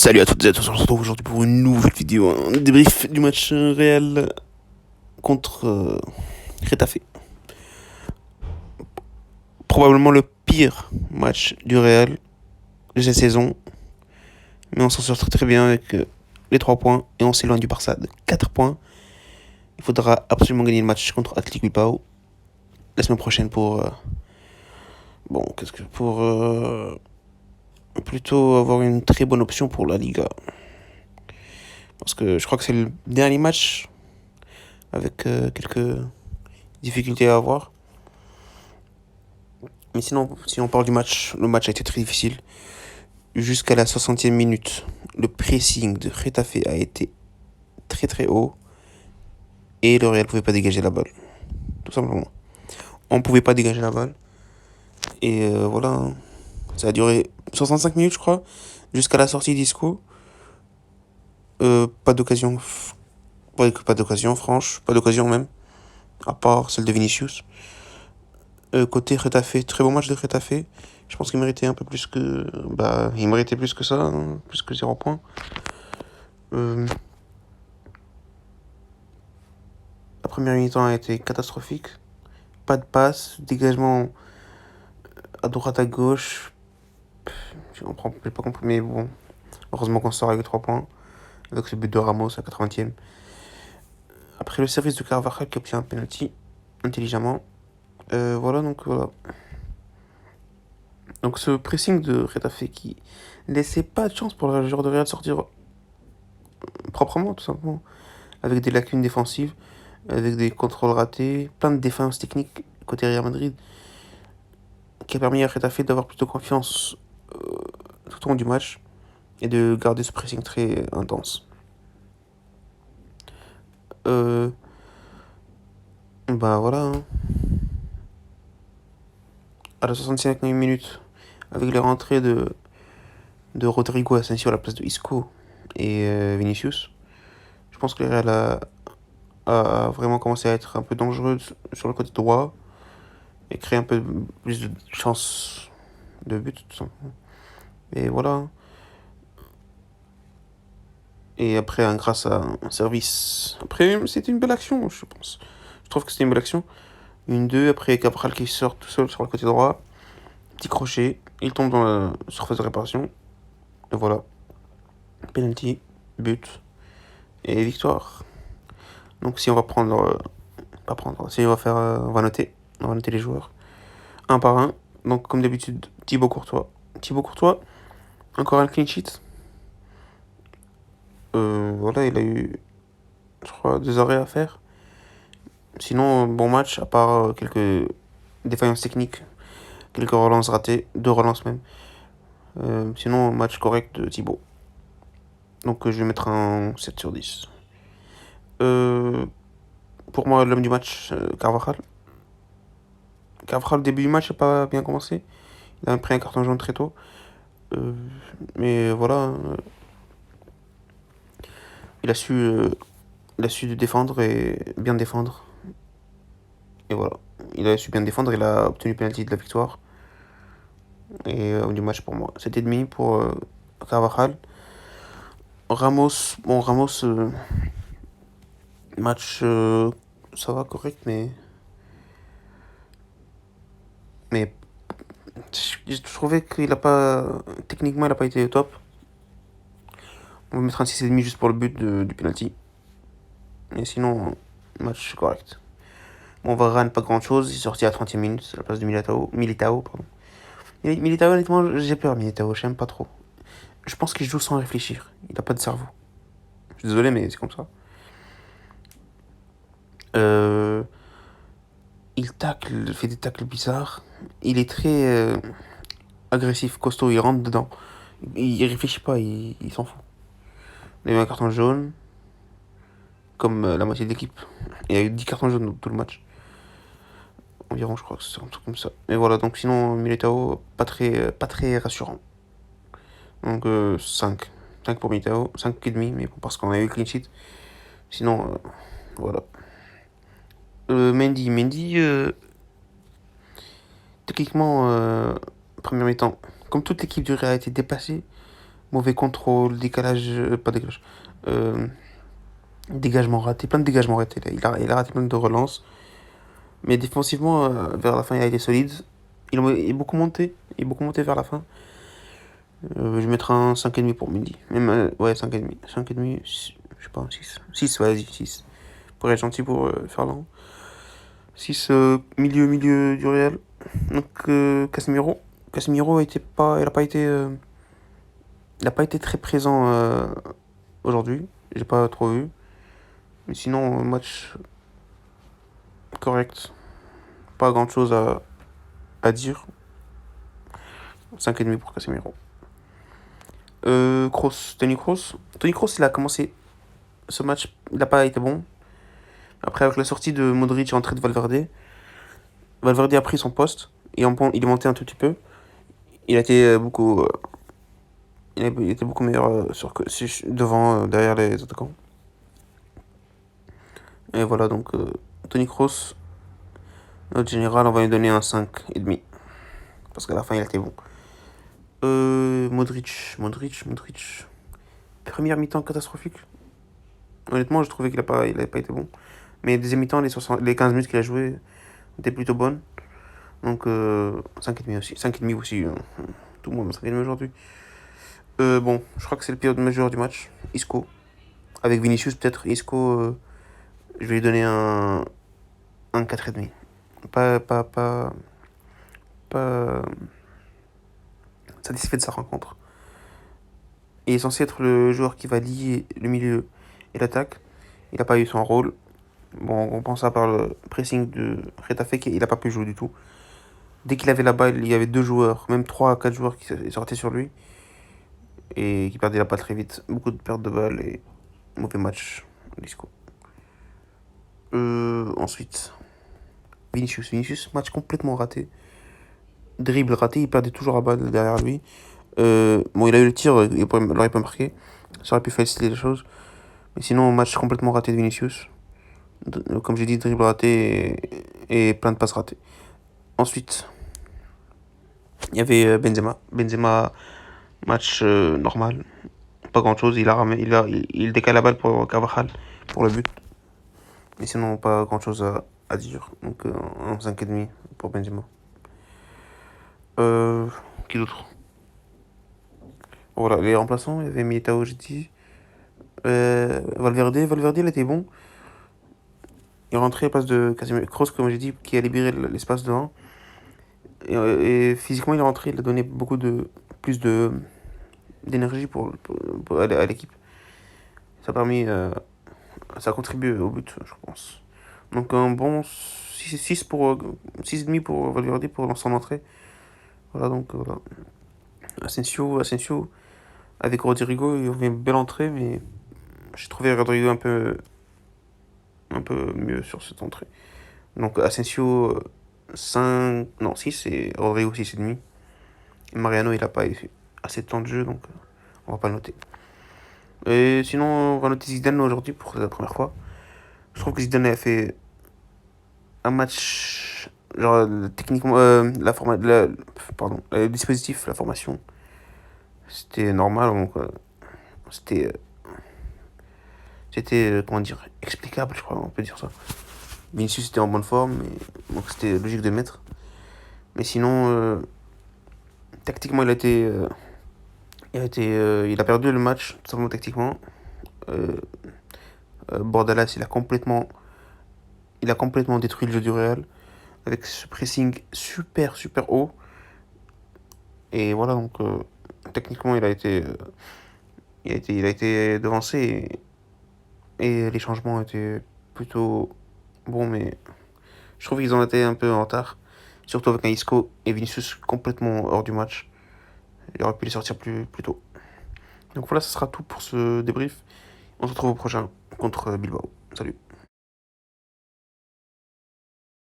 Salut à toutes et à tous, on se retrouve aujourd'hui pour une nouvelle vidéo, un débrief du match Real contre Getafe. Probablement le pire match du Real de cette saison, mais on s'en sort très très bien avec les 3 points et on s'éloigne du Barça de 4 points. Il faudra absolument gagner le match contre Athletic Bilbao la semaine prochaine pour plutôt avoir une très bonne option pour la Liga. Parce que je crois que c'est le dernier match avec quelques difficultés à avoir. Mais sinon, si on parle du match, le match a été très difficile. Jusqu'à la 60e minute, le pressing de Getafe a été très très haut. Et le Real ne pouvait pas dégager la balle. Tout simplement. On ne pouvait pas dégager la balle. Et voilà. Ça a duré 65 minutes, je crois. Jusqu'à la sortie d'Isco. Pas d'occasion. Pas d'occasion franche. Pas d'occasion même. À part celle de Vinicius. Côté Getafe, très bon match de Getafe. Je pense qu'il méritait un peu plus que. Il méritait plus que ça, hein, plus que 0 points. La première mi-temps a été catastrophique. Pas de passe, dégagement à droite à gauche. J'ai pas compris, mais bon. Heureusement qu'on sort avec 3 points. Avec ce but de Ramos à 80e. Après le service de Carvajal qui obtient un penalty intelligemment. Voilà. Donc ce pressing de Getafe qui laissait pas de chance pour le joueur de Real de sortir proprement, tout simplement. Avec des lacunes défensives, avec des contrôles ratés, plein de défaillances techniques côté Real Madrid, qui a permis à Getafe d'avoir plutôt confiance tout au long du match et de garder ce pressing très intense. Voilà. Hein. À la 65e minute, avec les rentrées de Rodrigo Asensio à la place de Isco et Vinicius, je pense que le Real a vraiment commencé à être un peu dangereux sur le côté droit et créer un peu plus de chances de but, tout simplement. Et voilà. Et après, grâce à un service. Après, c'était une belle action, je pense. Je trouve que c'était une belle action. Une 2 après Cabral qui sort tout seul sur le côté droit. Petit crochet. Il tombe dans la surface de réparation. Et voilà. Penalty, but et victoire. Donc si on va prendre. Pas prendre. Si on va faire. On va noter. On va noter les joueurs. Un par un. Donc comme d'habitude, Thibaut Courtois. Thibaut Courtois. Encore un clean sheet. Voilà, il a eu. Je crois 2 arrêts à faire. Sinon, bon match, à part quelques défaillances techniques, quelques relances ratées, 2 relances même. Sinon, match correct de Thibaut. Donc je vais mettre un 7 sur 10. Pour moi, l'homme du match, Carvajal. Carvajal, le début du match n'a pas bien commencé. Il a pris un carton jaune très tôt. Mais voilà, il a su, défendre et bien défendre. Et voilà, il a su bien défendre, il a obtenu le penalty de la victoire. Et du match pour moi. 7,5 pour Carvajal. Ramos, match, ça va, correct, mais je trouvais qu'il a pas, techniquement, il a pas été au top. On va mettre un 6,5 juste pour le but du penalty. Et sinon, match correct. Bon, Varane, pas grand chose, il est sorti à 30e minute à la place de Militao, pardon. Militao, honnêtement, j'ai peur, Militao, j'aime pas trop. Je pense qu'il joue sans réfléchir, il a pas de cerveau. Je suis désolé, mais c'est comme ça. Il tacle, fait des tacles bizarres. Il est très agressif, costaud, il rentre dedans. Il réfléchit pas, il s'en fout. Il a eu un carton jaune, comme la moitié de l'équipe. Il y a eu 10 cartons jaunes dans tout le match. Environ, je crois que c'est un truc comme ça. Mais voilà, donc sinon, Militao, pas très rassurant. Donc 5. 5 pour Militao, 5,5, mais bon, parce qu'on a eu clean sheet. Sinon, voilà. Mendy, techniquement, première mi-temps, comme toute l'équipe du Real a été dépassée, Mauvais contrôle, décalage, pas décalage. Euh, Dégagement raté, plein de dégagements ratés. Là. Il a raté plein de relances. Mais défensivement, vers la fin, il a été solide. Il est beaucoup monté. Il est beaucoup monté vers la fin. Je vais mettre un 5,5 pour Mendy. Même, ouais, 5,5. 5,5, je sais pas, 6. 6, ouais, vas-y, 6. Pour être gentil pour Ferland. 6, milieu du Real. Donc, Casemiro. Casemiro était pas, il a pas été très présent aujourd'hui. J'ai pas trop vu. Mais sinon, match correct. Pas grand chose à dire. 5,5 pour Casemiro. Kroos, Tony Kroos. Tony Kroos, il a commencé ce match, il n'a pas été bon. Après, avec la sortie de Modric et l'entrée de Valverde, Valverde a pris son poste et il est monté un tout petit peu. Il a été beaucoup, il était beaucoup meilleur devant, derrière les attaquants. Et voilà, donc Tony Kroos, notre général, on va lui donner un 5,5. Parce qu'à la fin, il a été bon. Modric. Première mi-temps catastrophique. Honnêtement, je trouvais qu'il avait pas été bon. Mais deuxième mi-temps, les 15 minutes qu'il a joué étaient plutôt bonnes. Donc 5,5 aussi. 5,5 aussi. Tout le monde a 5,5 aujourd'hui. Bon, je crois que c'est le pire joueur du match. Isco. Avec Vinicius peut-être. Isco, je vais lui donner un 4,5. Pas satisfait de sa rencontre. Il est censé être le joueur qui va lier le milieu et l'attaque. Il n'a pas eu son rôle. Bon, on pense à par le pressing de Retafe qu'il n'a pas pu jouer du tout. Dès qu'il avait la balle, il y avait 2 joueurs, même 3 à 4 joueurs qui sortaient sur lui. Et qui perdaient la balle très vite. Beaucoup de pertes de balles et mauvais match. Disco. Ensuite, Vinicius, match complètement raté. Dribble raté, il perdait toujours la balle derrière lui. Bon, il a eu le tir, il aurait pas marqué. Ça aurait pu faciliter les choses. Mais sinon, match complètement raté de Vinicius. Comme j'ai dit, dribble raté et plein de passes ratées. Ensuite, il y avait Benzema, match normal. Pas grand chose. Il décale la balle pour Carvajal pour le but. Mais sinon, pas grand chose à dire. Donc, un 5,5 pour Benzema. Qui d'autre? Voilà, les remplaçants, il y avait Militao, j'ai dit. Valverde, il était bon. Il rentrait à la place de Casemiro Kroos, comme j'ai dit, qui a libéré l'espace devant. Et physiquement, il est rentré, il a donné plus d'énergie à l'équipe. Ça a permis, ça a contribué au but, je pense. Donc un bon 6 pour 6,5 pour Valverde pour son entrée. Voilà, donc voilà. Asensio avec Rodrigo, il y avait une belle entrée, mais j'ai trouvé Rodrigo un peu mieux sur cette entrée. Donc Asensio 5, non 6 et Rodrigo 6,5. Et Mariano, il a pas eu assez de temps de jeu, donc on va pas le noter. Et sinon, on va noter Zidane aujourd'hui pour la première fois. Je trouve que Zidane a fait un match, genre techniquement, pardon, le dispositif, la formation, c'était normal, donc c'était, comment dire, explicable, je crois, on peut dire ça. Vinicius était en bonne forme, donc c'était logique de le mettre. Mais sinon, tactiquement, il a perdu le match, tout simplement tactiquement. Bordalas, il a complètement détruit le jeu du Real avec ce pressing super haut. Et voilà, donc techniquement, il a été devancé et les changements étaient plutôt bons, mais je trouve qu'ils ont été un peu en retard, surtout avec un Isco et Vinicius complètement hors du match. Il aurait pu les sortir plus tôt. Donc voilà, ce sera tout pour ce débrief. On se retrouve au prochain contre Bilbao. Salut.